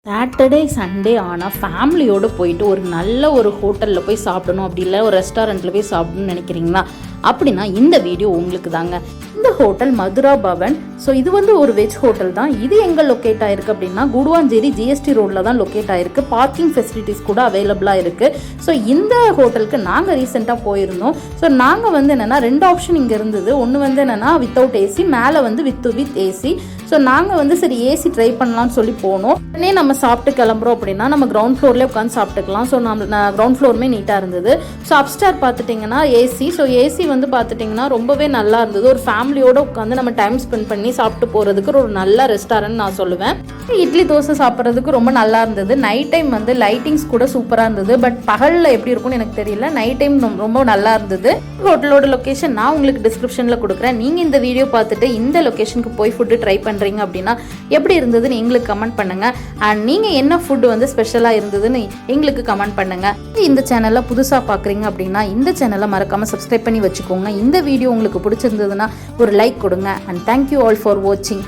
Saturday Sunday ஆனால் ஃபேமிலியோடு போயிட்டு ஒரு நல்ல ஒரு ஹோட்டலில் போய் சாப்பிடணும், அப்படி இல்லை ஒரு ரெஸ்டாரண்ட்டில் போய் சாப்பிடணும்னு நினைக்கிறீங்களா? அப்படின்னா இந்த வீடியோ உங்களுக்கு தாங்க. இந்த ஹோட்டல் மதுரா பவன். ஸோ இது வந்து ஒரு வெஜ் ஹோட்டல் தான். இது எங்கே லொக்கேட் ஆகிருக்கு அப்படின்னா குடுவாஞ்சேரி ஜிஎஸ்டி ரோடில் தான் லொக்கேட் ஆகிருக்கு. பார்க்கிங் ஃபெசிலிட்டிஸ் கூட அவைலபிளாக இருக்குது. ஸோ இந்த ஹோட்டலுக்கு நாங்கள் ரீசெண்டாக போயிருந்தோம். ஸோ நாங்கள் வந்து என்னென்னா 2 ஆப்ஷன் இங்கே இருந்தது. ஒன்று வந்து என்னென்னா வித்தவுட் ஏசி, மேலே வந்து வித் ஏசி. ஸோ நாங்கள் வந்து சரி ஏசி ட்ரை பண்ணலாம்னு சொல்லி போனோம். உடனே நம்ம சாப்பிட்டு கிளம்புறோம் அப்படின்னா நம்ம கிரவுண்ட் ஃப்ளோர்லேயே உட்காந்து சாப்பிட்டுக்கலாம். ஸோ கிரவுண்ட் ஃப்ளோருமே நீட்டாக இருந்தது. ஸோ அப்ஸ்டார் பார்த்துட்டிங்கன்னா ஏசி. ஸோ ஏசி வந்து பார்த்துட்டிங்கன்னா ரொம்பவே நல்லா இருந்தது. ஒரு ஃபேமிலியோடு உட்காந்து நம்ம டைம் ஸ்பெண்ட் பண்ணி சாப்பிட்டு போகிறதுக்கு ஒரு நல்ல ரெஸ்டாரண்ட் நான் சொல்லுவேன். இட்லி தோசை சாப்பிட்றதுக்கு ரொம்ப நல்லா இருந்தது. நைட் டைம் வந்து லைட்டிங்ஸ் கூட சூப்பராக இருந்தது. பட் பகலில் எப்படி இருக்கும்னு எனக்கு தெரியல. நைட் டைம் ரொம்ப நல்லா இருந்தது. ஹோட்டலோட லொக்கேஷன் நான் உங்களுக்கு டிஸ்கிரிப்ஷனில் கொடுக்குறேன். நீங்கள் இந்த வீடியோ பார்த்துட்டு இந்த லொக்கேஷனுக்கு போய் ஃபுட்டு ட்ரை பண்ணுறீங்க அப்படின்னா எப்படி இருந்ததுன்னு எங்களுக்கு கமெண்ட் பண்ணுங்கள். அண்ட் நீங்கள் என்ன ஃபுட்டு வந்து ஸ்பெஷலாக இருந்ததுன்னு எங்களுக்கு கமெண்ட் பண்ணுங்கள். இந்த சேனலை புதுசாக பார்க்குறீங்க அப்படின்னா இந்த சேனலை மறக்காமல் சப்ஸ்கிரைப் பண்ணி வச்சுக்கோங்க. இந்த வீடியோ உங்களுக்கு பிடிச்சிருந்ததுன்னா ஒரு லைக் கொடுங்க. அண்ட் தேங்க்யூ ஆல் ஃபார் வாட்சிங்.